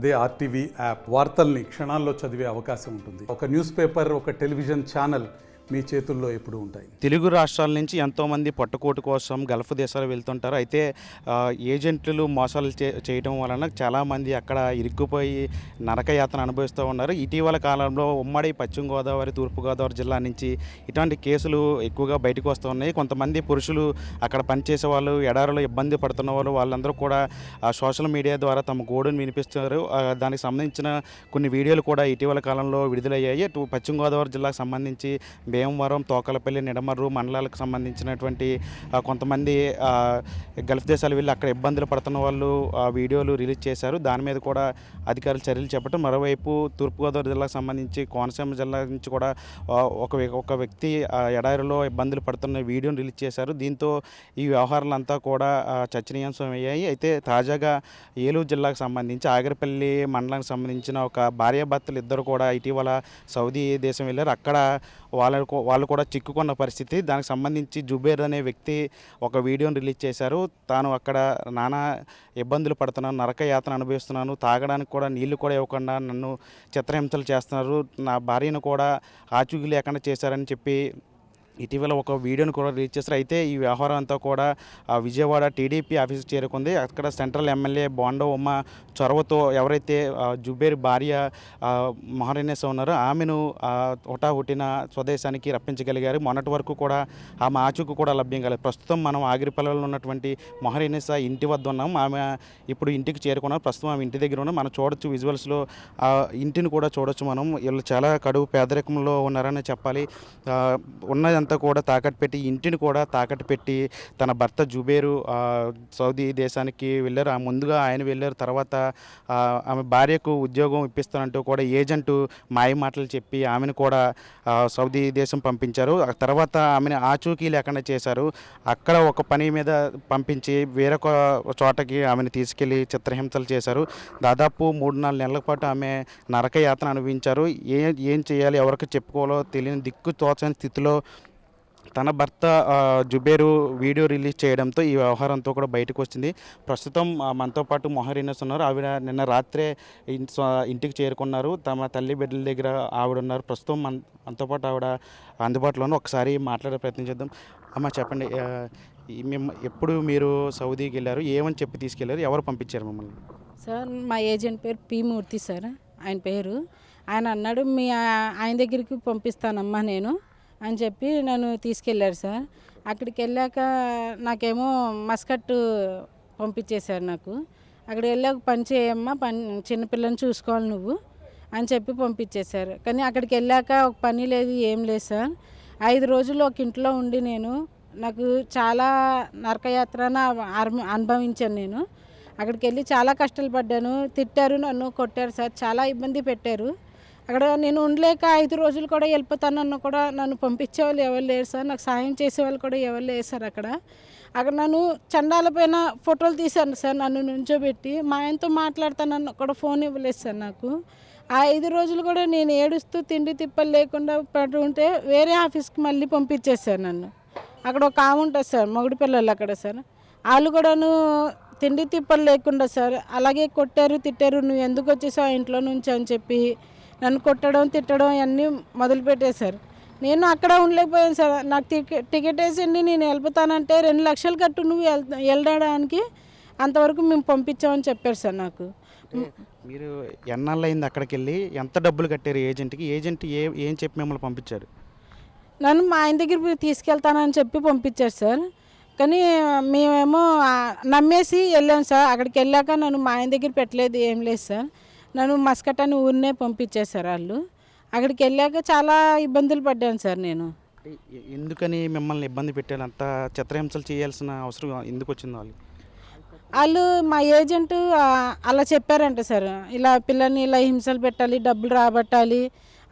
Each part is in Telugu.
అదే ఆర్టీవీ యాప్ వార్తల్ని క్షణాల్లో చదివే అవకాశం ఉంటుంది. ఒక న్యూస్ పేపర్, ఒక టెలివిజన్ ఛానల్ మీ చేతుల్లో ఎప్పుడు ఉంటాయి. తెలుగు రాష్ట్రాల నుంచి ఎంతోమంది పట్టుకోటు కోసం గల్ఫ్ దేశాలు వెళ్తుంటారు. అయితే ఏజెంట్లు మోసాలు చేయడం వలన చాలామంది అక్కడ ఇరుక్కుపోయి నరకయాతన అనుభవిస్తూ ఉన్నారు. ఇటీవల కాలంలో ఉమ్మడి పశ్చిమ గోదావరి, తూర్పుగోదావరి జిల్లా నుంచి ఇటువంటి కేసులు ఎక్కువగా బయటకు వస్తూ ఉన్నాయి. కొంతమంది పురుషులు అక్కడ పనిచేసే వాళ్ళు, ఎడారిలో ఇబ్బంది పడుతున్న వాళ్ళు, వాళ్ళందరూ కూడా సోషల్ మీడియా ద్వారా తమ గోడును వినిపిస్తున్నారు. దానికి సంబంధించిన కొన్ని వీడియోలు కూడా ఇటీవల కాలంలో విడుదలయ్యాయి. పశ్చిమ గోదావరి జిల్లాకు సంబంధించి భీమవరం, తోకలపల్లి, నిడమర్రు మండలాలకు సంబంధించినటువంటి కొంతమంది గల్ఫ్ దేశాలు వెళ్ళి అక్కడ ఇబ్బందులు పడుతున్న వాళ్ళు వీడియోలు రిలీజ్ చేశారు. దాని మీద కూడా అధికారులు చర్యలు చేపట్టారు. మరోవైపు తూర్పుగోదావరి జిల్లాకు సంబంధించి కోనసీమ జిల్లా నుంచి కూడా ఒక వ్యక్తి ఎడారిలో ఇబ్బందులు పడుతున్న వీడియోను రిలీజ్ చేశారు. దీంతో ఈ వ్యవహారాలంతా కూడా చర్చనీయాంశం అయ్యాయి. అయితే తాజాగా ఏలూరు జిల్లాకు సంబంధించి ఆగిరిపల్లి మండలానికి సంబంధించిన ఒక భార్యాభర్తలు ఇద్దరు కూడా ఇటీవల సౌదీ దేశం వెళ్ళారు. అక్కడ వాళ్ళు కూడా చిక్కుకున్న పరిస్థితి. దానికి సంబంధించి జుబేర్ అనే వ్యక్తి ఒక వీడియోని రిలీజ్ చేశారు. తాను అక్కడ నానా ఇబ్బందులు పడుతున్నాను, నరకయాతన అనుభవిస్తున్నాను, తాగడానికి కూడా నీళ్లు కూడా ఇవ్వకుండా నన్ను చిత్రహింసలు చేస్తున్నారు, నా భార్యను కూడా ఆచూకీ లేకుండా చేశారని చెప్పి ఇటీవల ఒక వీడియోని కూడా రిలీజ్ చేశారు. అయితే ఈ వ్యవహారం అంతా కూడా విజయవాడ టీడీపీ ఆఫీస్కి చేరుకుంది. అక్కడ సెంట్రల్ ఎమ్మెల్యే బోండా ఉమ్మ చొరవతో ఎవరైతే జుబేర్ భార్య మొహరినేసా ఉన్నారో ఆమెను హుటాహుటిన స్వదేశానికి రప్పించగలిగారు. మొన్నటి వరకు కూడా ఆమె ఆచూకు కూడా లభ్యం కాలేదు. ప్రస్తుతం మనం ఆగిరిపల్లిలో ఉన్నటువంటి మొహరినేసా ఇంటి వద్ద ఉన్నాం. ఆమె ఇప్పుడు ఇంటికి చేరుకున్నాం. ప్రస్తుతం ఆమె ఇంటి దగ్గర ఉన్నాం. మనం చూడొచ్చు విజువల్స్లో ఆ ఇంటిని కూడా చూడొచ్చు. మనం వీళ్ళు చాలా కడుపు పేదరికంలో ఉన్నారని చెప్పాలి. ఉన్నదంతా కూడా తాకట్టు పెట్టి, ఇంటిని కూడా తాకట్టు పెట్టి తన భర్త జుబేరు సౌదీ దేశానికి వెళ్ళారు. ముందుగా ఆయన వెళ్ళారు. తర్వాత ఆమె భార్యకు ఉద్యోగం ఇప్పిస్తానంటూ కూడా ఏజెంటు మాయ మాటలు చెప్పి ఆమెను కూడా సౌదీ దేశం పంపించారు. ఆ తర్వాత ఆమెను ఆచూకీ లేకుండా చేశారు. అక్కడ ఒక పని మీద పంపించి వేరొక చోటకి ఆమెను తీసుకెళ్లి చిత్రహింసలు చేశారు. దాదాపు 3-4 నెలల పాటు ఆమె నరకయాతన అనుభవించారు. ఏం చేయాలి, ఎవరికి చెప్పుకోవాలో తెలియని దిక్కు తోచని స్థితిలో తన భర్త జుబేరు వీడియో రిలీజ్ చేయడంతో ఈ వ్యవహారంతో కూడా బయటకు వచ్చింది. ప్రస్తుతం మనతో పాటు మొహరినేస్ ఉన్నారు. ఆవిడ నిన్న రాత్రే ఇంటికి చేరుకున్నారు. తమ తల్లి బిడ్డల దగ్గర ఆవిడ ఉన్నారు. ప్రస్తుతం మనతో పాటు ఆవిడ అందుబాటులోనే ఒకసారి మాట్లాడే ప్రయత్నం చేద్దాం. అమ్మ చెప్పండి, మేము ఎప్పుడు మీరు సౌదీకి వెళ్ళారు, ఏమని చెప్పి తీసుకెళ్లారు, ఎవరు పంపించారు మిమ్మల్ని? సార్ మా ఏజెంట్ పేరు పి మూర్తి సార్, ఆయన పేరు. ఆయన అన్నాడు ఆయన దగ్గరికి పంపిస్తానమ్మా నేను అని చెప్పి నన్ను తీసుకెళ్ళారు సార్. అక్కడికి వెళ్ళాక నాకేమో మస్కట్ పంపించేశారు. నాకు అక్కడికి వెళ్ళాక పని చేయమ్మా, చిన్నపిల్లని చూసుకోవాలి నువ్వు అని చెప్పి పంపించేశారు. కానీ అక్కడికి వెళ్ళాక ఒక పని లేదు, ఏం లేదు సార్. 5 రోజులు ఒక ఇంట్లో ఉండి నాకు చాలా నరకయాత్రను అనుభవించాను. నేను అక్కడికి వెళ్ళి చాలా కష్టాలు పడ్డాను. తిట్టారు, నన్ను కొట్టారు సార్, చాలా ఇబ్బంది పెట్టారు. అక్కడ నేను ఉండలేక 5 రోజులు కూడా వెళ్ళిపోతానన్న కూడా నన్ను పంపించేవాళ్ళు ఎవరు లేరు సార్. నాకు సాయం చేసేవాళ్ళు కూడా ఎవరు లేరు సార్. అక్కడ నన్ను చండాల పైన ఫోటోలు తీశాను సార్. నన్ను నుంచోబెట్టి మా ఆయనతో మాట్లాడతానన్న కూడా ఫోన్ ఇవ్వలేదు సార్. నాకు ఆ 5 రోజులు కూడా నేను ఏడుస్తూ తిండి తిప్పలు లేకుండా పడి ఉంటే వేరే ఆఫీస్కి మళ్ళీ పంపించేశారు నన్ను. అక్కడ ఒక ఆమె ఉంటుంది సార్, మొగుడు పిల్లలు అక్కడ సార్. వాళ్ళు కూడాను తిండి తిప్పలు లేకుండా సార్ అలాగే కొట్టారు, తిట్టారు. నువ్వు ఎందుకు వచ్చేసావు ఇంట్లో నుంచి అని చెప్పి నన్ను కొట్టడం, తిట్టడం అన్నీ మొదలుపెట్టేశారు. నేను అక్కడ ఉండలేకపోయాను సార్. నాకు టికెట్ వేసిండి, నేను వెళ్ళిపోతానంటే 2 లక్షలు కట్టు నువ్వు వెళ్ళడానికి, అంతవరకు మేము పంపించామని చెప్పారు సార్. నాకు మీరు ఎన్నాళ్ళు అయింది అక్కడికి వెళ్ళి, ఎంత డబ్బులు కట్టారు ఏజెంట్కి? ఏజెంట్ ఏం చెప్పి మిమ్మల్ని పంపించారు? నన్ను మా ఆయన దగ్గర తీసుకెళ్తానని చెప్పి పంపించారు సార్. కానీ మేమేమో నమ్మేసి వెళ్ళాం సార్. అక్కడికి వెళ్ళాక నన్ను మా ఆయన దగ్గర పెట్టలేదు, ఏం లేదు సార్. నన్ను మస్కట్ అని ఊరినే పంపించేశారు వాళ్ళు. అక్కడికి వెళ్ళాక చాలా ఇబ్బందులు పడ్డాను సార్. నేను ఎందుకని మిమ్మల్ని ఇబ్బంది పెట్టారు? అంత చిత్రహింసలు చేయాల్సిన అవసరం ఎందుకు వచ్చింది? వాళ్ళు మా ఏజెంట్ అలా చెప్పారంట సార్. ఇలా పిల్లల్ని ఇలా హింసలు పెట్టాలి, డబ్బులు రాబట్టాలి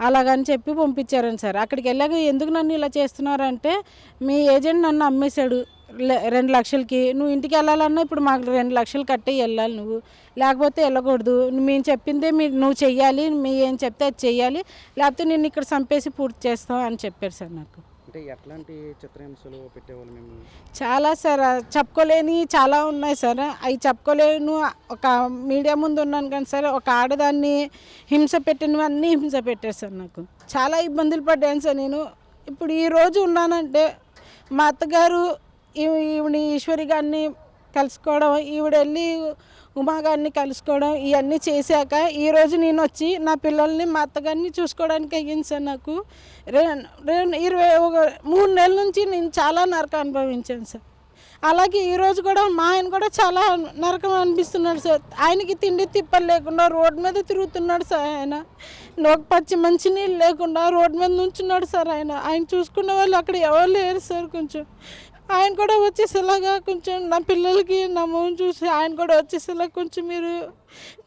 అలాగని చెప్పి పంపించారని సార్. అక్కడికి వెళ్ళాక ఎందుకు నన్ను ఇలా చేస్తున్నారంటే, మీ ఏజెంట్ నన్ను అమ్మేశాడు 2 లక్షలకి. నువ్వు ఇంటికి వెళ్ళాలన్నా ఇప్పుడు మాకు 2 లక్షలు కట్టి వెళ్ళాలి నువ్వు, లేకపోతే వెళ్ళకూడదు. మేము చెప్పిందే నువ్వు చెయ్యాలి, మీ ఏం చెప్తే అది చెయ్యాలి, లేకపోతే నేను ఇక్కడ చంపేసి పూర్తి చేస్తావు అని చెప్పారు సార్ నాకు. అంటే ఎట్లాంటి చిత్రహింసలు పెట్టేవాళ్ళు మేము? చాలా సార్ చెప్పుకోలేని చాలా ఉన్నాయి సార్. అవి చెప్పుకోలేను. ఒక మీడియా ముందు ఉన్నాను కానీ సార్, ఒక ఆడదాన్ని హింస పెట్టినవన్నీ హింస పెట్టారు సార్. నాకు చాలా ఇబ్బందులు పడ్డాను సార్. నేను ఇప్పుడు ఈరోజు ఉన్నానంటే మా అత్తగారు ఈవిడ ఈశ్వరి గారిని కలుసుకోవడం, ఈవిడ వెళ్ళి ఉమా గారిని కలుసుకోవడం, ఇవన్నీ చేశాక ఈరోజు నేను వచ్చి నా పిల్లల్ని మా అత్తగారిని చూసుకోవడానికి అయ్యింది సార్. నాకు 3 నెలల నుంచి నేను చాలా నరకం అనుభవించాను సార్. అలాగే ఈరోజు కూడా మా ఆయన కూడా చాలా నరకం అనిపిస్తున్నాడు సార్. ఆయనకి తిండి తిప్పలు లేకుండా రోడ్డు మీద తిరుగుతున్నాడు సార్. ఆయన ఒక పచ్చి మంచినీళ్ళు లేకుండా రోడ్డు మీద నుంచున్నాడు సార్. ఆయన చూసుకునే వాళ్ళు అక్కడ ఎవరు లేరు సార్. కొంచెం ఆయన కూడా వచ్చేసేలాగా కొంచెం నా పిల్లలకి నా మొహం చూసి ఆయన కూడా వచ్చేసేలా కొంచెం మీరు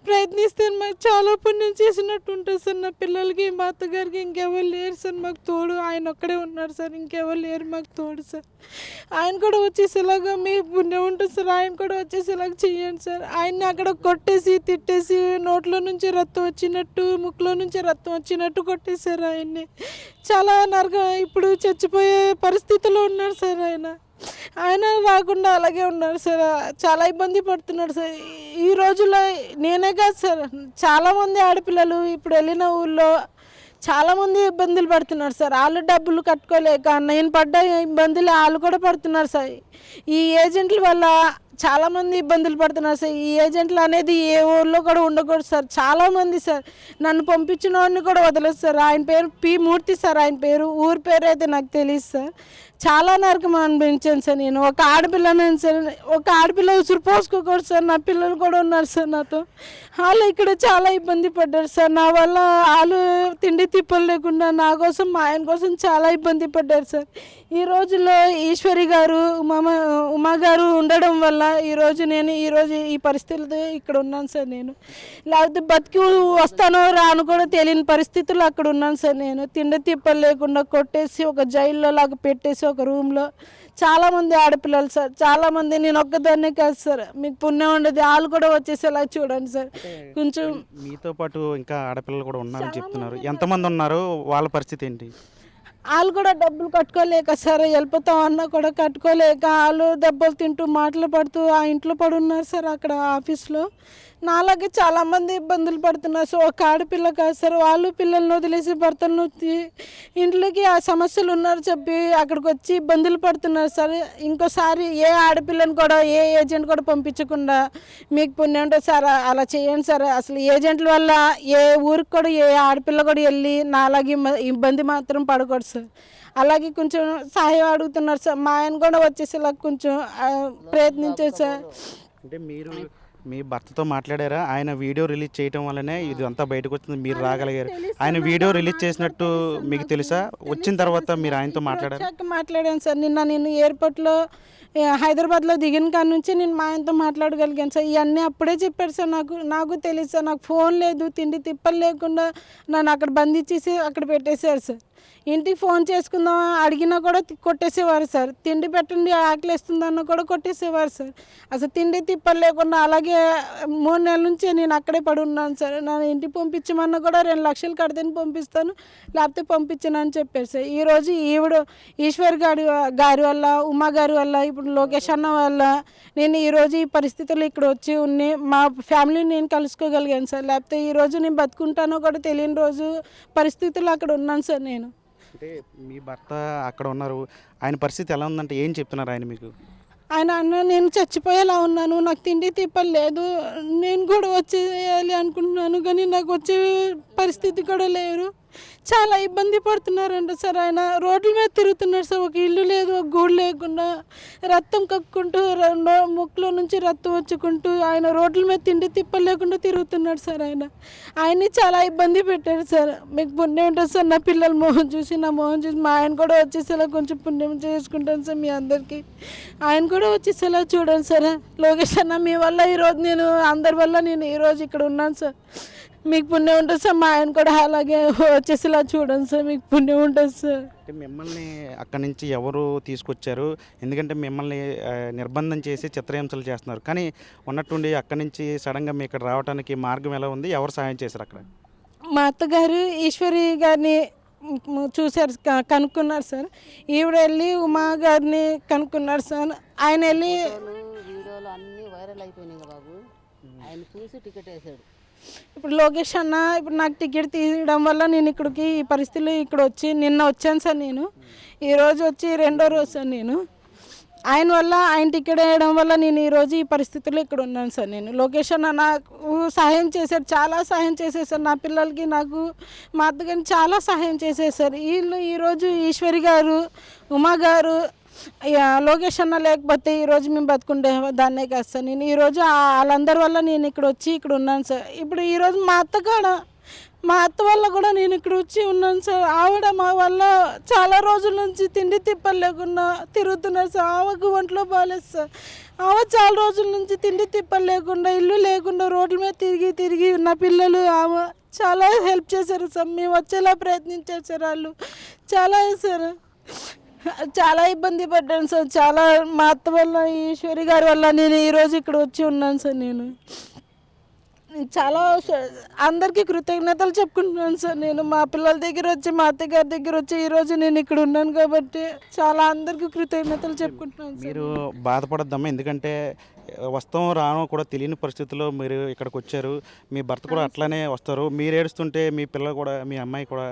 ప్రయత్నిస్తే మాకు చాలా పుణ్యం చేసినట్టు ఉంటుంది సార్. నా పిల్లలకి మా అత్తగారికి ఇంకెవరు లేరు సార్ మాకు తోడు. ఆయన ఒక్కడే ఉన్నారు సార్, ఇంకెవరు లేరు మాకు తోడు సార్. ఆయన కూడా వచ్చేసేలాగా మీ పుణ్యం ఉంటుంది సార్. ఆయన కూడా వచ్చేసేలాగా చెయ్యండి సార్. ఆయన్ని అక్కడ కొట్టేసి తిట్టేసి నోట్లో నుంచి రక్తం వచ్చినట్టు, ముక్కులో నుంచి రక్తం వచ్చినట్టు కొట్టేశారు ఆయన్ని. చాలా నరకం, ఇప్పుడు చచ్చిపోయే పరిస్థితిలో ఉన్నారు సార్. ఆయన రాకుండా అలాగే ఉన్నారు సార్. చాలా ఇబ్బంది పడుతున్నాడు సార్. ఈ రోజుల్లో నేనే కాదు సార్, చాలామంది ఆడపిల్లలు ఇప్పుడు వెళ్ళిన ఊళ్ళో చాలామంది ఇబ్బందులు పడుతున్నారు సార్. వాళ్ళు డబ్బులు కట్టుకోలేక నేను పడ్డ ఇబ్బందులు వాళ్ళు కూడా పడుతున్నారు సార్. ఈ ఏజెంట్ల వల్ల చాలామంది ఇబ్బందులు పడుతున్నారు సార్. ఈ ఏజెంట్లు అనేది ఏ ఊళ్ళో కూడా ఉండకూడదు సార్. చాలామంది సార్ నన్ను పంపించిన వాడిని కూడా వదలదు సార్. ఆయన పేరు పి మూర్తి సార్. ఆయన పేరు, ఊరి పేరు అయితే నాకు తెలియదు సార్. చాలా నరకం అనిపించాను సార్. నేను ఒక ఆడపిల్లని సార్, ఒక ఆడపిల్ల ఉసురు పోసుకోకూడదు సార్. నా పిల్లలు కూడా ఉన్నారు సార్ నాతో. వాళ్ళు ఇక్కడ చాలా ఇబ్బంది పడ్డారు సార్. నా వల్ల వాళ్ళు తిండి తిప్పలు లేకుండా నా కోసం మా ఆయన కోసం చాలా ఇబ్బంది పడ్డారు సార్. ఈ రోజుల్లో ఈశ్వరి గారు ఉమా గారు ఉండడం వల్ల ఈరోజు ఈ పరిస్థితులతో ఇక్కడ ఉన్నాను సార్. నేను లేకపోతే బతికి వస్తానో రాను కూడా తెలియని పరిస్థితుల్లో అక్కడ ఉన్నాను సార్. నేను తిండి తిప్పలు లేకుండా కొట్టేసి ఒక జైల్లో లాగా పెట్టేసి ఒక రూమ్లో చాలామంది ఆడపిల్లలు సార్, చాలామంది. నేను ఒక్కదాన్నే కాదు సార్, మీకు పుణ్యం ఉండదు. వాళ్ళు కూడా వచ్చేసేలా చూడండి సార్. కొంచెం మీతో పాటు ఇంకా ఆడపిల్లలు కూడా ఉన్నారని చెప్తున్నారు. ఎంతమంది ఉన్నారు? వాళ్ళ పరిస్థితి ఏంటి? వాళ్ళు కూడా డబ్బులు కట్టుకోలేక సార్, వెళ్ళిపోతాం అన్నా కూడా కట్టుకోలేక వాళ్ళు దెబ్బలు తింటూ మాటలు పడుతూ ఆ ఇంట్లో పడున్నారు సార్. అక్కడ ఆఫీస్లో నాలాగే చాలామంది ఇబ్బందులు పడుతున్నారు సార్. ఒక ఆడపిల్ల కాదు సార్, వాళ్ళు పిల్లల్ని వదిలేసి భర్తలను ఇంట్లోకి ఆ సమస్యలు ఉన్నారు చెప్పి అక్కడికి వచ్చి ఇబ్బందులు పడుతున్నారు సార్. ఇంకోసారి ఏ ఆడపిల్లని కూడా ఏ ఏజెంట్ కూడా పంపించకుండా మీకు పుణ్యం ఉంటుంది సార్, అలా చేయండి సార్. అసలు ఏజెంట్ల వల్ల ఏ ఊరికి కూడా ఏ ఆడపిల్ల కూడా వెళ్ళి నాలాగే ఇబ్బంది మాత్రం పడకూడదు సార్. అలాగే కొంచెం సహాయం అడుగుతున్నారు సార్. మా ఆయన కూడా వచ్చేసేలా కొంచెం ప్రయత్నించారు సార్. అంటే మీరు మీ భర్తతో మాట్లాడారా? ఆయన వీడియో రిలీజ్ చేయడం వల్లనే ఇది అంతా బయటకు వచ్చింది, మీరు రాగలిగారు. ఆయన వీడియో రిలీజ్ చేసినట్టు మీకు తెలుసా? వచ్చిన తర్వాత మీరు ఆయనతో మాట్లాడాను సార్. నేను ఎయిర్పోర్ట్లో హైదరాబాద్లో దిగిన కాడ నుంచి నేను మా ఆయనతో మాట్లాడగలిగాను సార్. ఇవన్నీ అప్పుడే చెప్పారు సార్. నాకు తెలియదు సార్. నాకు ఫోన్ లేదు, తిండి తిప్పలు లేకుండా నన్ను అక్కడ బంధించేసి అక్కడ పెట్టేశారు సార్. ఇంటికి ఫోన్ చేసుకుందాం అడిగినా కూడా కొట్టేసేవారు సార్. తిండి పెట్టండి ఆకలిస్తుందన్న కూడా కొట్టేసేవారు సార్. అసలు తిండి తిప్పలు లేకుండా అలాగే 3 నెలల నుంచి నేను అక్కడే పడి ఉన్నాను సార్. నన్ను ఇంటికి పంపించమన్నా కూడా 2 లక్షలు కడితేనే పంపిస్తాను, లేకపోతే పంపించను అని చెప్పారు సార్. ఈరోజు ఈశ్వర్ గారి వల్ల, ఉమా గారి వల్ల, ఇప్పుడు లోకేష్ అన్న వల్ల నేను ఈరోజు ఈ పరిస్థితుల్లో ఇక్కడ వచ్చి మా ఫ్యామిలీని నేను కలుసుకోగలిగాను సార్. లేకపోతే ఈరోజు నేను బతుకుంటానో కూడా తెలియని రోజు పరిస్థితుల్లో అక్కడ ఉన్నాను సార్. నేను అంటే మీ భర్త అక్కడ ఉన్నారు, ఆయన పరిస్థితి ఎలా ఉందంటే ఏం చెప్తున్నారు ఆయన మీకు? ఆయన నేను చచ్చిపోయేలా ఉన్నాను, నాకు తిండి తిప్పలు లేదు, నేను కూడా వచ్చేయాలి అనుకుంటున్నాను కానీ నాకు వచ్చే పరిస్థితి కూడా లేరు. చాలా ఇబ్బంది పడుతున్నారంట సార్. ఆయన రోడ్ల మీద తిరుగుతున్నారు సార్. ఒక ఇల్లు లేదు, ఒక గూడు లేకుండా రక్తం కక్కుంటూ ముక్కులో నుంచి రక్తం వచ్చుకుంటూ ఆయన రోడ్ల మీద తిండి తిప్పలు లేకుండా తిరుగుతున్నాడు సార్. ఆయన్ని చాలా ఇబ్బంది పెట్టారు సార్. మీకు పుణ్యం ఉంటుంది సార్. నా పిల్లల మొహం చూసి, నా మొహం చూసి మా ఆయన కూడా వచ్చేసేలా కొంచెం పుణ్యం చేసుకుంటాను సార్. మీ అందరికీ ఆయన కూడా వచ్చేసేలా చూడండి సార్. లోకేష్ అన్న మీ వల్ల ఈరోజు అందరి వల్ల నేను ఈరోజు ఇక్కడ ఉన్నాను సార్. మీకు పుణ్యం ఉంటుంది సార్. మా ఆయన కూడా అలాగే వచ్చేసేలా చూడండి సార్. మీకు పుణ్యం ఉంటుంది సార్. అంటే మిమ్మల్ని అక్కడి నుంచి ఎవరు తీసుకొచ్చారు? ఎందుకంటే మిమ్మల్ని నిర్బంధం చేసి చిత్రహింసలు చేస్తున్నారు, కానీ ఉన్నట్టుండి అక్కడి నుంచి సడన్గా మీ ఇక్కడ రావడానికి మార్గం ఎలా ఉంది? ఎవరు సహాయం చేశారు అక్కడ? మా అత్తగారు ఈశ్వరి గారిని చూశారు, కనుక్కున్నారు సార్. ఈవిడ వెళ్ళి ఉమా గారిని కనుక్కున్నారు సార్. ఆయన వెళ్ళి వీడియోలు అన్నీ వైరల్ అయిపోయినాయి బాబు, ఆయన చూసి టికెట్ వేసాడు. ఇప్పుడు లోకేష్ అన్న ఇప్పుడు నాకు టికెట్ తీయడం వల్ల నేను ఇక్కడికి ఈ పరిస్థితులు ఇక్కడ వచ్చి నిన్న వచ్చాను సార్. నేను ఈరోజు వచ్చి 2వ రోజు సార్. నేను ఆయన వల్ల ఆయన టికెట్ వేయడం వల్ల నేను ఈరోజు ఈ పరిస్థితుల్లో ఇక్కడ ఉన్నాను సార్. నేను లోకేష్ అన్న నాకు సహాయం చేశారు, చాలా సహాయం చేసేసారు. నా పిల్లలకి నాకు మా అత్తగారిని చాలా సహాయం చేసేసారు. వీళ్ళు ఈరోజు ఈశ్వరి గారు, ఉమా గారు, లోకేష్ అన్న లేకపోతే ఈరోజు మేము బతుకుండే దాన్నే కాదు సార్. నేను ఈరోజు వాళ్ళందరి వల్ల నేను ఇక్కడ వచ్చి ఇక్కడ ఉన్నాను సార్. ఇప్పుడు ఈరోజు మా అత్త వల్ల కూడా నేను ఇక్కడ వచ్చి ఉన్నాను సార్. ఆవిడ మా వల్ల చాలా రోజుల నుంచి తిండి తిప్పలు లేకుండా తిరుగుతున్నారు సార్. ఆమెకు ఒంట్లో బాగాలేదు సార్. ఆమె చాలా రోజుల నుంచి తిండి తిప్పలు లేకుండా, ఇల్లు లేకుండా రోడ్ల మీద తిరిగి నా పిల్లలు ఆమె చాలా హెల్ప్ చేశారు సార్. మేము వచ్చేలా ప్రయత్నించారు సార్. వాళ్ళు చాలా సార్, చాలా ఇబ్బంది పడ్డాను సార్. చాలా మా అత్త వల్ల, ఈశ్వరి గారి వల్ల నేను ఈరోజు ఇక్కడ వచ్చి ఉన్నాను సార్. నేను చాలా అందరికీ కృతజ్ఞతలు చెప్పుకుంటున్నాను సార్. నేను మా పిల్లల దగ్గర వచ్చి, మా అత్తగారి దగ్గర వచ్చి ఈరోజు నేను ఇక్కడ ఉన్నాను కాబట్టి చాలా అందరికీ కృతజ్ఞతలు చెప్పుకుంటున్నాను సార్. మీరు బాధపడద్దమ్మా, ఎందుకంటే వస్తాం రాను కూడా తెలియని పరిస్థితుల్లో మీరు ఇక్కడికి వచ్చారు. మీ భర్త కూడా అట్లానే వస్తారు. మీరు ఏడుస్తుంటే మీ పిల్లలు కూడా, మీ అమ్మాయి కూడా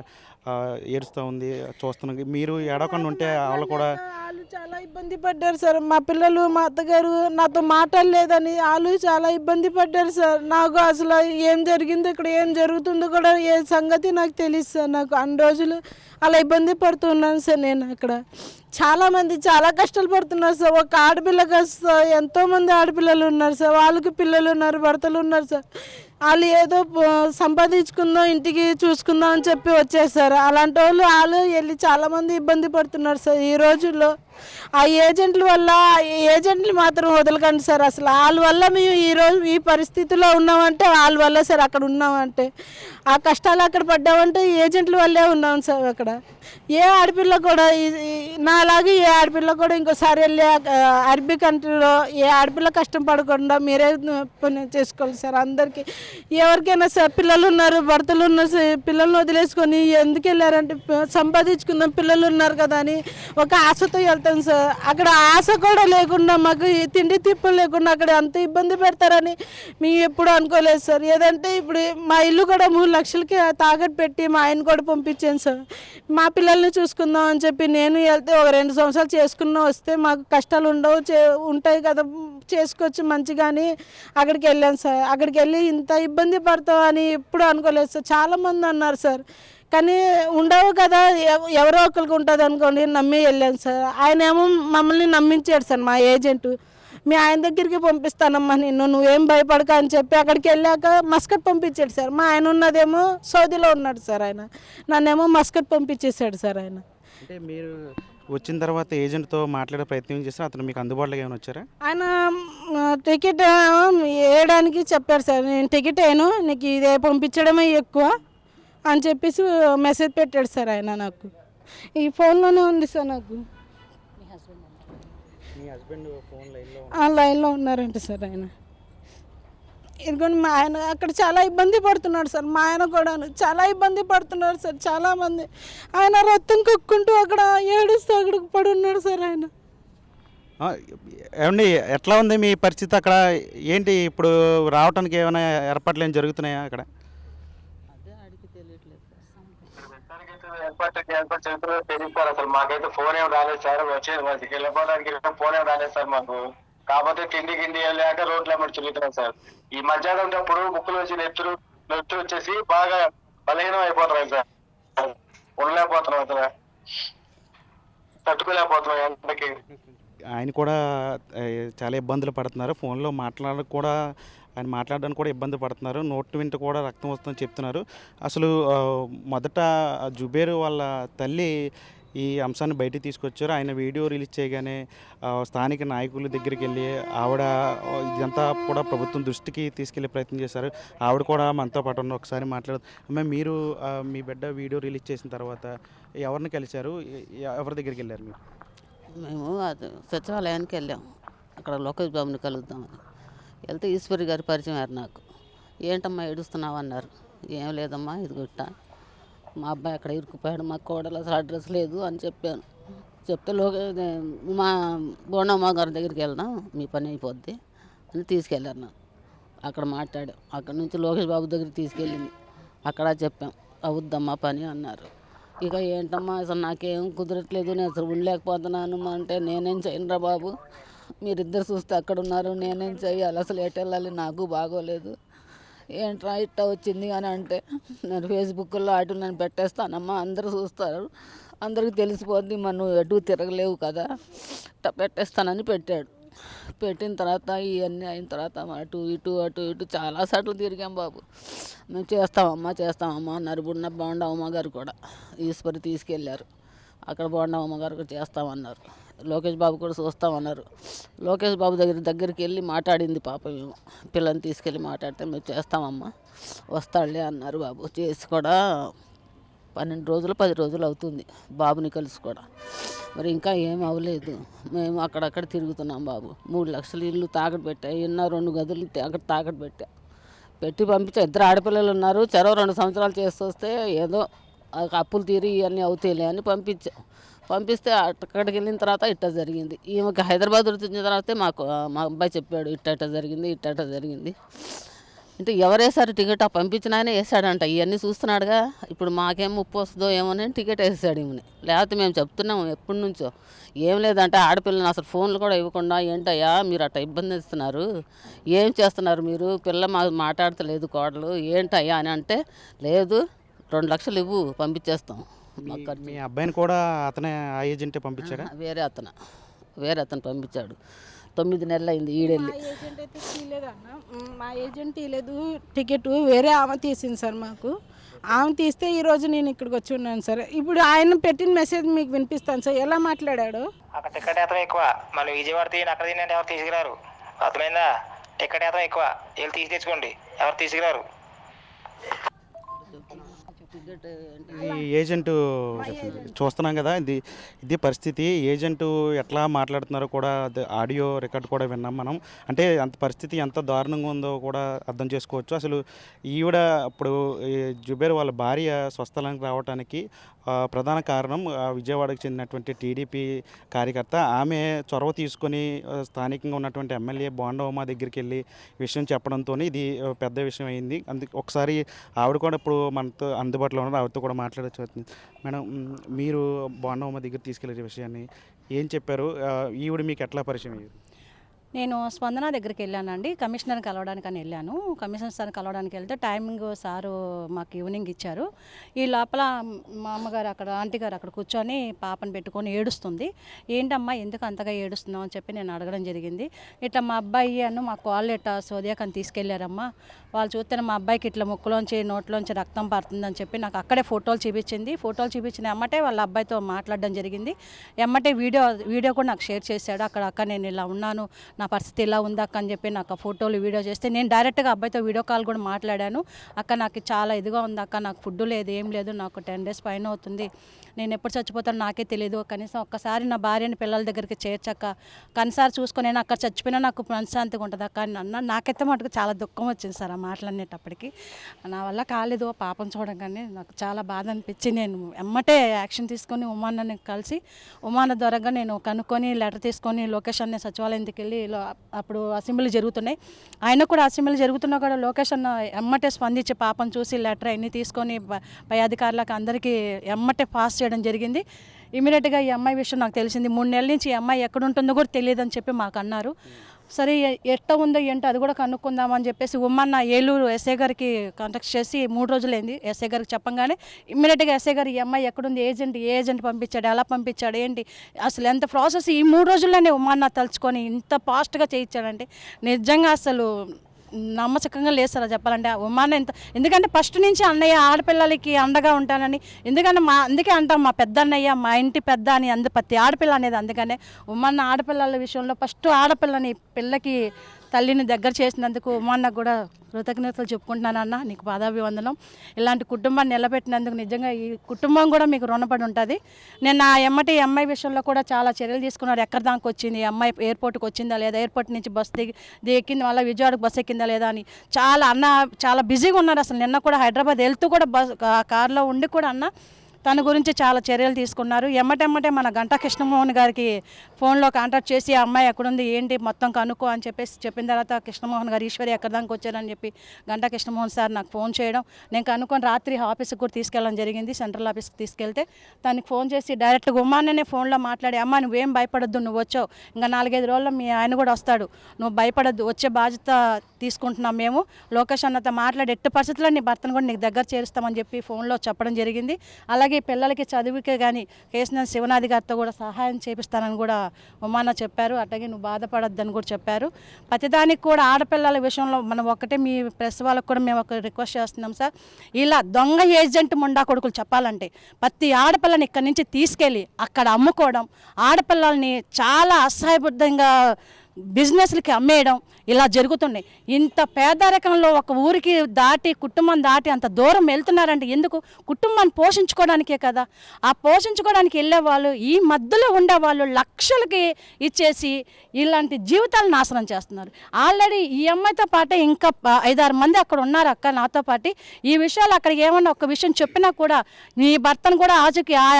ఏడుస్తూ ఉంది చూస్తున్నాం. మీరు ఏడవకుండా ఉంటే వాళ్ళు కూడా చాలా ఇబ్బంది పడ్డారు సార్. మా పిల్లలు, మా అత్తగారు నాతో మాట్లాడలేదని వాళ్ళు చాలా ఇబ్బంది పడ్డారు సార్. నాకు అసలు ఏం జరిగిందో, ఇక్కడ ఏం జరుగుతుందో కూడా ఏ సంగతి నాకు తెలియదు సార్. నాకు అన్ని రోజులు అలా ఇబ్బంది పడుతున్నాను సార్. నేను అక్కడ చాలామంది చాలా కష్టాలు పడుతున్నారు సార్. ఒక ఆడపిల్లగా సార్ ఎంతోమంది ఆడపిల్లలు ఉన్నారు సార్. వాళ్ళకి పిల్లలు ఉన్నారు, భర్తలు ఉన్నారు సార్. వాళ్ళు ఏదో సంపాదించుకుందాం, ఇంటికి చూసుకుందాం అని చెప్పి వచ్చేసారు. అలాంటి వాళ్ళు వెళ్ళి చాలామంది ఇబ్బంది పడుతున్నారు సార్ ఈ రోజుల్లో. ఆ ఏజెంట్ల వల్ల, ఏజెంట్లు మాత్రం వదలకండి సార్. అసలు వాళ్ళ వల్ల మేము ఈరోజు ఈ పరిస్థితిలో ఉన్నామంటే వాళ్ళ వల్ల సార్. అక్కడ ఉన్నామంటే ఆ కష్టాలు అక్కడ పడ్డామంటే ఏజెంట్ల వల్లే ఉన్నాం సార్. అక్కడ ఏ ఆడపిల్ల కూడా నాలాగే ఏ ఆడపిల్ల కూడా ఇంకోసారి వెళ్ళి అరబీ కంట్రీలో ఏ ఆడపిల్ల కష్టం పడకుండా మీరే చేసుకోవాలి సార్. అందరికీ ఎవరికైనా సార్ పిల్లలు ఉన్నారు, భర్తలు ఉన్నారు సార్. పిల్లల్ని వదిలేసుకొని ఎందుకు వెళ్ళారంటే సంపాదించుకుందాం, పిల్లలు ఉన్నారు కదా అని ఒక ఆశతో వెళ్తాం సార్. అక్కడ ఆశ కూడా లేకుండా, మాకు తిండి తిప్పులు లేకుండా అక్కడ అంత ఇబ్బంది పెడతారని మేము ఎప్పుడు అనుకోలేదు సార్. ఏదంటే ఇప్పుడు మా ఇల్లు కూడా 3 లక్షలకి తాకట్టు పెట్టి మా ఆయన కూడా పంపించాను సార్. మా పిల్లల్ని చూసుకుందాం అని చెప్పి నేను వెళ్తే ఒక 2 సంవత్సరాలు చేసుకున్నా వస్తే మాకు కష్టాలు ఉంటాయి కదా, చేసుకోవచ్చు మంచిగాని అక్కడికి వెళ్ళాను సార్. అక్కడికి వెళ్ళి ఇంత ఇబ్బంది పడతావు అని ఎప్పుడు అనుకోలేదు సార్. చాలామంది అన్నారు సార్, కానీ ఉండవు కదా, ఎవరో ఒకరికి ఉంటుంది అనుకోండి నమ్మి వెళ్ళాను సార్. ఆయన ఏమో మమ్మల్ని నమ్మించాడు సార్ మా ఏజెంటు. మీ ఆయన దగ్గరికి పంపిస్తానమ్మా నువ్వేం భయపడక అని చెప్పి అక్కడికి వెళ్ళాక మస్కట్ పంపించాడు సార్. మా ఆయన ఉన్నదేమో సౌదీలో ఉన్నాడు సార్. ఆయన నన్నేమో మస్కట్ పంపించేశాడు సార్. ఆయన అంటే మీరు వచ్చిన తర్వాత ఏజెంట్తో మాట్లాడే ప్రయత్నం చేస్తారు, అతను మీకు అందుబాటులో ఏమైనా వచ్చారా? ఆయన టికెట్ వేయడానికి చెప్పారు సార్. నేను టికెట్ వేయను, నీకు ఇదే పంపించడమే ఎక్కువ అని చెప్పేసి మెసేజ్ పెట్టాడు సార్. ఆయన నాకు ఈ ఫోన్లోనే ఉంది సార్. నాకు మీ హస్బెండ్ ఫోన్ లైన్లో ఉన్నారంట సార్. ఆయన ఇదిగోండి మా ఆయన అక్కడ చాలా ఇబ్బంది పడుతున్నాడు సార్. మా ఆయన కూడా చాలా ఇబ్బంది పడుతున్నాడు సార్. చాలామంది ఆయన రక్తం కక్కుంటూ అక్కడ ఏడుస్తూ అక్కడ పడి ఉన్నాడు సార్. ఆయన ఏమండి ఎట్లా ఉంది మీ పరిస్థితి అక్కడ? ఏంటి ఇప్పుడు రావడానికి ఏమైనా ఏర్పాట్లు ఏమైనా జరుగుతున్నాయా అక్కడ? తెలియదు అసలు మాకైతే ఫోన్ ఏం రాలేదు సార్. వచ్చేది వెళ్ళిపోవడానికి ఫోన్ ఏం రాలేదు సార్ మాకు. కాకపోతే తిండి లేక రోడ్ల మీద తిరుగుతున్నాం సార్. ఈ మధ్యాహ్నం అప్పుడు ముక్కులు వచ్చి నెత్తురు వచ్చేసి బాగా బలహీనం అయిపోతున్నాయి సార్. ఉండలేకపోతున్నాం అసలు, తట్టుకోలేకపోతున్నాం ఎంతకి. ఆయన కూడా చాలా ఇబ్బందులు పడుతున్నారు. ఫోన్లో ఆయన మాట్లాడడానికి కూడా ఇబ్బంది పడుతున్నారు. నోటి వెంట కూడా రక్తం వస్తుందని చెప్తున్నారు. అసలు మొదట జుబేరు వాళ్ళ తల్లి ఈ అంశాన్ని బయటికి తీసుకొచ్చారు. ఆయన వీడియో రిలీజ్ చేయగానే స్థానిక నాయకుల దగ్గరికి వెళ్ళి ఆవిడ ఇదంతా కూడా ప్రభుత్వం దృష్టికి తీసుకెళ్లే ప్రయత్నం చేశారు. ఆవిడ కూడా మనతో పాటు ఉన్న ఒకసారి మాట్లాడుతూ, మీరు మీ బిడ్డ వీడియో రిలీజ్ చేసిన తర్వాత ఎవరిని కలిశారు, ఎవరి దగ్గరికి వెళ్ళారు మీరు? మేము సచివాలయానికి వెళ్ళాం. అక్కడ లోకేష్ బాబుని కలుద్దామని వెళ్తే ఈశ్వరి గారి పరిచయం అయ్యారు నాకు. ఏంటమ్మా ఏడుస్తున్నావు అన్నారు. ఏం లేదమ్మా, ఇది గుట్ట మా అబ్బాయి అక్కడ ఇరుక్కుపోయాడు, మా కోడలు అసలు అడ్రస్ లేదు అని చెప్పాను. చెప్తే మా బోండమ్మ గారి దగ్గరికి వెళ్దాం, మీ పని అయిపోద్ది అని తీసుకెళ్ళారు నన్ను. అక్కడ మాట్లాడాం. అక్కడ నుంచి లోకేష్ బాబు దగ్గరికి తీసుకెళ్ళింది. అక్కడ చెప్పాం, అవుద్దమ్మా పని అన్నారు. ఇక ఏంటమ్మా అసలు నాకేం కుదరట్లేదు, నేను అసలు ఉండలేకపోతున్నాను అంటే నేనేం చేయనురా బాబు, మీరిద్దరు చూస్తే అక్కడ ఉన్నారు, నేనేం చేయాలి, అసలు ఎటు వెళ్ళాలి, నాకు బాగోలేదు, ఏంట్రా ఇట్టా వచ్చింది అని అంటే, నేను ఫేస్బుక్లో అటు నేను పెట్టేస్తానమ్మా, అందరూ చూస్తారు, అందరికీ తెలిసిపోద్ది, మనం ఎటు తిరగలేవు కదా, ఇట్టా పెట్టేస్తానని పెట్టాడు. పెట్టిన తర్వాత ఇవన్నీ అయిన తర్వాత అటు ఇటు చాలాసార్లు తిరిగాం బాబు. మేము చేస్తామమ్మా అన్నారు. బోండమ్మ గారు కూడా ఈశ్వరి తీసుకెళ్ళారు. అక్కడ బోండమ్మ గారు కూడా చేస్తామన్నారు. లోకేష్ బాబు కూడా చూస్తామన్నారు. లోకేష్ బాబు దగ్గరికి వెళ్ళి మాట్లాడింది పాప. మేము పిల్లల్ని తీసుకెళ్ళి మాట్లాడితే మేము చేస్తామమ్మా, వస్తాడులే అన్నారు బాబు. చేసి కూడా 12 రోజులు 10 రోజులు అవుతుంది బాబుని కలిసి కూడా. మరి ఇంకా ఏం అవ్వలేదు. మేము అక్కడక్కడ తిరుగుతున్నాం బాబు. 3 లక్షలు ఇల్లు తాకట్టు పెట్టా, ఎన్నో 2 గదులు తాకట్టు పెట్టి పంపించా. 2 ఆడపిల్లలు ఉన్నారు, చెరవ 2 సంవత్సరాలు చేసి వస్తే ఏదో అప్పులు తీరి ఇవన్నీ అవుతాయిలే అని పంపిస్తే అక్కడికి వెళ్ళిన తర్వాత ఇట్టా జరిగింది. ఈమెకి హైదరాబాద్ వచ్చిన తర్వాత మా అబ్బాయి చెప్పాడు, ఇట్ట జరిగింది అంటే ఎవరేసారు టికెట్, ఆ పంపించిన ఆయన వేసాడంట. ఇవన్నీ చూస్తున్నాడుగా, ఇప్పుడు మాకేం ముప్పు వస్తుందో ఏమోనని టికెట్ వేసాడు ఈమెని. లేకపోతే మేము చెప్తున్నాము ఎప్పటి నుంచో, ఏం లేదంటే ఆడపిల్లని అసలు ఫోన్లు కూడా ఇవ్వకుండా, ఏంటయ్యా మీరు అట్లా ఇబ్బంది ఇస్తున్నారు, ఏం చేస్తున్నారు మీరు, పిల్ల మాట్లాడతలేదు కోడలు ఏంటయ్యా అని అంటే, లేదు 2 లక్షలు ఇవ్వు పంపించేస్తాం. మీ అబ్బాయిని కూడా అతనే ఆ ఏజెంటే పంపించారా? వేరే అతను పంపించాడు. 9 నెలలు అయింది ఈడెళ్ళి. మా ఏజెంట్ అయితే తీయలేదన్న, మా ఏజెంట్ తీయలేదు, టికెట్ వేరే ఆమె తీసింది సార్. మాకు ఆమె తీస్తే ఈరోజు నేను ఇక్కడికి వచ్చి ఉన్నాను సార్. ఇప్పుడు ఆయన పెట్టిన మెసేజ్ మీకు వినిపిస్తాను సార్, ఎలా మాట్లాడాడు. అక్కడ టికెట్ శాతం ఎక్కువ, మళ్ళీ విజయవాడ అక్కడ తినండి, ఎవరు తీసుకురారు, అర్థమైందా? టికెట్ శాతం ఎక్కువ, వీళ్ళు తీసి తెచ్చుకోండి, ఎవరు తీసుకురారు. ఈ ఏజెంట్ చూస్తున్నాం కదా, ఇది పరిస్థితి. ఏజెంటు ఎట్లా మాట్లాడుతున్నారో కూడా ఆడియో రికార్డ్ కూడా విన్నాం మనం. అంటే అంత పరిస్థితి ఎంత దారుణంగా ఉందో కూడా అర్థం చేసుకోవచ్చు. అసలు ఈవిడ ఇప్పుడు జుబేర్ వాళ్ళ భార్య స్వస్థలానికి రావడానికి ప్రధాన కారణం విజయవాడకు చెందినటువంటి టీడీపీ కార్యకర్త. ఆమె చొరవ తీసుకొని స్థానికంగా ఉన్నటువంటి ఎమ్మెల్యే బోండమ్మ దగ్గరికి వెళ్ళి విషయం చెప్పడంతో ఇది పెద్ద విషయం అయింది. అందుకే ఒకసారి ఆవిడ కూడా ఇప్పుడు మనతో అందుబాటులో ఉన్నారు, ఆవిడతో కూడా మాట్లాడచ్చు. మేడం, మీరు బోండమ్మ దగ్గర తీసుకెళ్ళే విషయాన్ని ఏం చెప్పారు? ఈవిడ మీకు ఎట్లా పరిచయం అయ్యారు? నేను స్పందన దగ్గరికి వెళ్ళానండి, కమిషనర్ని కలవడానికి అని వెళ్ళాను. కమిషనర్ సార్ని కలవడానికి వెళ్తే టైమింగ్ సారు మాకు ఈవినింగ్ ఇచ్చారు. ఈ లోపల మా అమ్మగారు అక్కడ, ఆంటీ గారు అక్కడ కూర్చొని పాపను పెట్టుకొని ఏడుస్తుంది. ఏంటమ్మా ఎందుకు అంతగా ఏడుస్తున్నావు అని చెప్పి నేను అడగడం జరిగింది. ఇట్లా మా అబ్బాయి మా కాళ్ళు ఇట్లా సోదియాకని తీసుకెళ్లారమ్మా, వాళ్ళు చూస్తే మా అబ్బాయికి ఇట్లా ముక్కులోంచి నోట్లోంచి రక్తం పడుతుందని చెప్పి నాకు అక్కడే ఫోటోలు చూపించింది. ఫోటోలు చూపించిన ఎమ్మటే వాళ్ళ అబ్బాయితో మాట్లాడడం జరిగింది. ఎమ్మటే వీడియో కూడా నాకు షేర్ చేశాడు. అక్క నేను ఇలా ఉన్నాను, నా పరిస్థితి ఇలా ఉంది అక్క అని చెప్పి నాకు ఫోటోలు వీడియో చేస్తే నేను డైరెక్ట్గా అబ్బాయితో వీడియో కాల్ కూడా మాట్లాడాను. అక్క నాకు చాలా ఇదిగా ఉంది అక్క, నాకు ఫుడ్ లేదు, ఏం లేదు, నాకు 10 days పైన అవుతుంది, నేను ఎప్పుడు చచ్చిపోతానో నాకే తెలియదు, కనీసం ఒక్కసారి నా భార్యని పిల్లల దగ్గరికి చేర్చక్క, కనీసారి చూసుకొని నేను అక్కడ చచ్చిపోయినా నాకు మనశ్శాంతిగా ఉంటుంది అక్క అని అన్న. నాకైతే మటుకు చాలా దుఃఖం వచ్చింది సార్ ఆ మాటలనేటప్పటికి. నా వల్ల కాలేదు, పాపం చూడగానే నాకు చాలా బాధ అనిపించి నేను ఎమ్మటే యాక్షన్ తీసుకొని ఉమాన్నని కలిసి ఉమాన్న ద్వారాగా నేను కనుక్కొని లెటర్ తీసుకొని లొకేషన్ని సచివాలయంకి వెళ్ళి అప్పుడు అసెంబ్లీ జరుగుతున్నాయి, ఆయన కూడా అసెంబ్లీ జరుగుతున్నా కూడా లొకేషన్ ఎమ్మటే స్పందించి పాపం చూసి లెటర్ అన్నీ తీసుకొని పై అధికారులకు అందరికీ ఎమ్మటే పాస్ చేయడం జరిగింది. ఇమీడియట్గా ఈ అమ్మాయి విషయం నాకు తెలిసింది. 3 నెలల నుంచి ఈ అమ్మాయి ఎక్కడ ఉంటుందో కూడా తెలియదని చెప్పి మాకు అన్నారు. సరే ఎట్ట ఉందో ఏంటో అది కూడా కనుక్కుందామని చెప్పేసి ఉమ్మన్న ఏలూరు ఎస్ఐ గారికి కాంటాక్ట్ చేసి 3 రోజులైంది. ఎస్ఐ గారికి చెప్పంగానే ఇమ్మీడియట్గా ఎస్ఐ గారు ఈ అమ్మాయి ఎక్కడుంది, ఏజెంట్ పంపించాడు, ఎలా పంపించాడు, ఏంటి అసలు ఎంత ప్రాసెస్ ఈ 3 రోజుల్లోనే ఉమ్మన్న తలుచుకొని ఇంత ఫాస్ట్గా చేయించాడంటే నిజంగా అసలు నమ్మచకంగా లేదు సార్ చెప్పాలంటే. ఉమాన ఎందుకంటే ఫస్ట్ నుంచి అన్నయ్య ఆడపిల్లలకి అండగా ఉంటానని, ఎందుకంటే అందుకే అంటాం మా పెద్ద అన్నయ్య మా ఇంటి పెద్ద అని ప్రతి ఆడపిల్ల అనేది. అందుకనే ఉమ్మన్న ఆడపిల్లల విషయంలో ఫస్ట్ ఆడపిల్లని పిల్లకి తల్లిని దగ్గర చేసినందుకు ఉమాన్నకు కూడా కృతజ్ఞతలు చెప్పుకుంటున్నాను అన్న, నీకు పాదాభివందనం. ఇలాంటి కుటుంబాన్ని నిలబెట్టినందుకు నిజంగా ఈ కుటుంబం కూడా మీకు రుణపడి ఉంటుంది. నేను నా అమ్మాయి విషయంలో కూడా చాలా చర్యలు తీసుకున్నారు. ఎక్కడి దాకా వచ్చింది, అమ్మాయి ఎయిర్పోర్ట్కి వచ్చిందా లేదా, ఎయిర్పోర్ట్ నుంచి బస్సు ఎక్కింది, మళ్ళీ విజయవాడకు బస్సు ఎక్కిందా లేదా అని చాలా బిజీగా ఉన్నారు. అసలు నిన్న కూడా హైదరాబాద్ వెళ్తూ కూడా కార్లో ఉండి కూడా అన్న తన గురించి చాలా చర్యలు తీసుకున్నారు. ఎమ్మటెమ్మటే మన గంటా కృష్ణమోహన్ గారికి ఫోన్లో కాంటాక్ట్ చేసి ఆ అమ్మాయి ఎక్కడుంది ఏంటి మొత్తం కనుక్కో అని చెప్పిన తర్వాత కృష్ణమోహన్ గారు ఈశ్వరి ఎక్కడి దాకా వచ్చారని చెప్పి గంటా కృష్ణమోహన్ సార్ నాకు ఫోన్ చేయడం, నేను కనుక్కొని రాత్రి ఆఫీస్కి కూడా తీసుకెళ్ళడం జరిగింది. సెంట్రల్ ఆఫీస్కి తీసుకెళ్తే తనకి ఫోన్ చేసి డైరెక్ట్గా ఉమ్మానే ఫోన్లో మాట్లాడి, అమ్మ నువ్వేం భయపడొద్దు, నువ్వు వచ్చావు, ఇంకా 4-5 రోజుల్లో మీ ఆయన కూడా వస్తాడు, నువ్వు భయపడొద్దు, వచ్చే బాధ్యత తీసుకుంటున్నాం మేము, లోకేష్ అన్నతో మాట్లాడి ఎట్టి పరిస్థితుల్లో నీ భర్తను కూడా నీకు దగ్గర చేరుస్తామని చెప్పి ఫోన్లో చెప్పడం జరిగింది. అలాగే పిల్లలకి చదువుకే కానీ కేశినేని శివనాథి గారితో కూడా సహాయం చేపిస్తానని కూడా ఉమాన చెప్పారు. అట్లాగే నువ్వు బాధపడొద్దని కూడా చెప్పారు. ప్రతిదానికి కూడా ఆడపిల్లల విషయంలో మనం ఒక్కటే మీ ప్రెస్ వాళ్ళకు కూడా మేము ఒక రిక్వెస్ట్ చేస్తున్నాం సార్, ఇలా దొంగ ఏజెంట్ ముండా కొడుకులు చెప్పాలంటే ప్రతి ఆడపిల్లని ఇక్కడి నుంచి తీసుకెళ్ళి అక్కడ అమ్ముకోవడం, ఆడపిల్లల్ని చాలా అసహాయబద్ధంగా బిజినెస్లకి అమ్మేయడం ఇలా జరుగుతున్నాయి. ఇంత పేదరికంలో ఒక ఊరికి దాటి కుటుంబం దాటి అంత దూరం వెళ్తున్నారంటే ఎందుకు? కుటుంబాన్ని పోషించుకోవడానికే కదా. ఆ పోషించుకోవడానికి వెళ్ళే వాళ్ళు ఈ మధ్యలో ఉండేవాళ్ళు లక్షలకి ఇచ్చేసి ఇలాంటి జీవితాలు నాశనం చేస్తున్నారు. ఆల్రెడీ ఈ అమ్మాయితో పాటే ఇంకా 5-6 మంది అక్కడ ఉన్నారు అక్క నాతో పాటు. ఈ విషయాలు అక్కడ ఏమన్నా ఒక విషయం చెప్పినా కూడా నీ భర్తను కూడా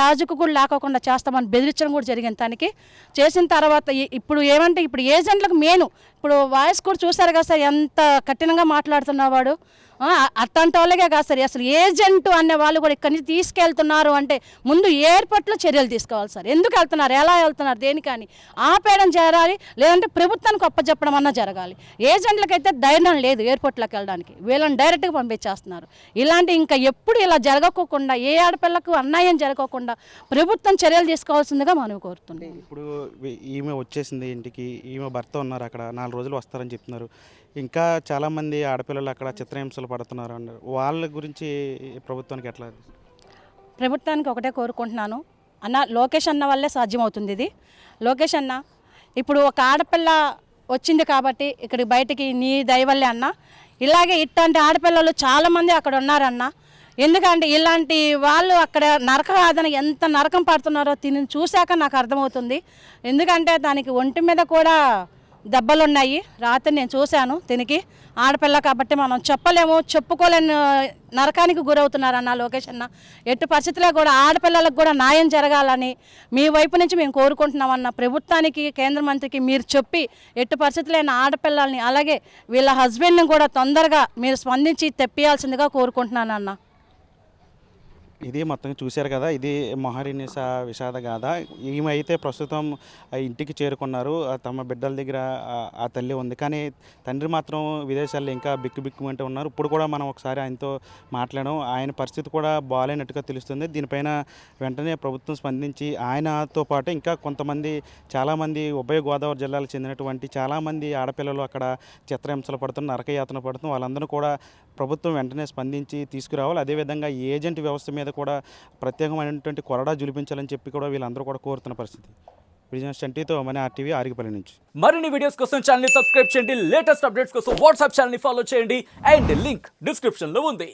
ఆజుకు కూడా లేకోకుండా చేస్తామని బెదిరించడం కూడా జరిగింది. తనకి చేసిన తర్వాత ఇప్పుడు ఏమంటే ఇప్పుడు ఏజెంట్లకు ఇప్పుడు వాయిస్ కూడా చూసారు కదా సార్, ఎంత కఠినంగా మాట్లాడుతున్నవాడు. అట్లాంటి వాళ్ళకే కాదు సార్, అసలు ఏజెంట్ అనే వాళ్ళు కూడా ఇక్కడి నుంచి తీసుకెళ్తున్నారు అంటే ముందు ఎయిర్పోర్ట్లో చర్యలు తీసుకోవాలి సార్. ఎందుకు వెళ్తున్నారు, ఎలా వెళ్తున్నారు, దేనికని ఆపేయడం జరగాలి, లేదంటే ప్రభుత్వానికి అప్పచెప్పడం అన్నా జరగాలి. ఏజెంట్లకైతే ధైర్యం లేదు ఎయిర్పోర్ట్లోకి వెళ్ళడానికి, వీళ్ళని డైరెక్ట్గా పంపించేస్తున్నారు. ఇలాంటి ఇంకా ఎప్పుడు ఇలా జరగకోకుండా, ఏ ఆడపిల్లకు అన్యాయం జరగకుండా ప్రభుత్వం చర్యలు తీసుకోవాల్సిందిగా మనం కోరుతున్నాం. ఇప్పుడు ఈమె వచ్చేసింది ఇంటికి, ఈమె భర్త ఉన్నారు అక్కడ, 4 రోజులు వస్తారని చెప్తున్నారు. ఇంకా చాలామంది ఆడపిల్లలు అక్కడ చిత్రహింసలు పడుతున్నారు అన్నారు. వాళ్ళ గురించి ప్రభుత్వానికి ఎట్లా? ప్రభుత్వానికి ఒకటే కోరుకుంటున్నాను అన్న, లోకేష్ అన్న వల్లే సాధ్యమవుతుంది ఇది. లోకేష్ అన్న ఇప్పుడు ఒక ఆడపిల్ల వచ్చింది కాబట్టి ఇక్కడికి బయటికి నీ దయవల్లే అన్న. ఇలాగే ఇట్లాంటి ఆడపిల్లలు చాలామంది అక్కడ ఉన్నారన్న. ఎందుకంటే ఇలాంటి వాళ్ళు అక్కడ నరకయాతన ఎంత నరకం పడుతున్నారో తిని చూశాక నాకు అర్థమవుతుంది. ఎందుకంటే దానికి ఒంటి మీద కూడా దెబ్బలున్నాయి. రాత్రి నేను చూశాను. తినికి ఆడపిల్ల కాబట్టి మనం చెప్పలేము, చెప్పుకోలేని నరకానికి గురవుతున్నారన్న లోకేష్ అన్న. ఎట్టి పరిస్థితుల్లో కూడా ఆడపిల్లలకు కూడా న్యాయం జరగాలని మీ వైపు నుంచి మేము కోరుకుంటున్నామన్న. ప్రభుత్వానికి, కేంద్ర మంత్రికి మీరు చెప్పి ఎట్టి పరిస్థితులైన ఆడపిల్లల్ని అలాగే వీళ్ళ హస్బెండ్ని కూడా తొందరగా మీరు స్పందించి తెప్పియాల్సిందిగా కోరుకుంటున్నానన్న. ఇది మొత్తం చూశారు కదా, ఇది మహర్నిశ విషాద గాథ. ఈమె అయితే ప్రస్తుతం ఇంటికి చేరుకున్నారు. తమ బిడ్డల దగ్గర ఆ తల్లి ఉంది, కానీ తండ్రి మాత్రం విదేశాల్లో ఇంకా బిక్కుమంటూ ఉన్నారు. ఇప్పుడు కూడా మనం ఒకసారి ఆయనతో మాట్లాడడం, ఆయన పరిస్థితి కూడా బాగాలేనట్టుగా తెలుస్తుంది. దీనిపైన వెంటనే ప్రభుత్వం స్పందించి ఆయనతో పాటు ఇంకా కొంతమంది చాలామంది ఉభయ గోదావరి జిల్లాలకు చెందినటువంటి చాలామంది ఆడపిల్లలు అక్కడ చిత్రహింసలు పడుతున్న, నరకయాతన పడుతున్న వాళ్ళందరూ కూడా ప్రభుత్వం వెంటనే స్పందించి తీసుకురావాలి. అదేవిధంగా ఏజెంట్ వ్యవస్థ మీద కూడా ప్రత్యేకమైనటువంటి కొరడా జులిపించాలని చెప్పి కూడా వీళ్ళందరూ కూడా కోరుతున్న పరిస్థితి. బిజినెస్ చంటితో మన RTV ఆరికపల్లి నుంచి. మరిన్ని వీడియోస్ కోసం ఛానల్ ని సబ్స్క్రైబ్ చేయండి, లేటెస్ట్ అప్డేట్స్ కోసం వాట్సాప్ ఛానల్ ని ఫాలో చేయండి, అండ్ లింక్ డిస్క్రిప్షన్ లో ఉంది.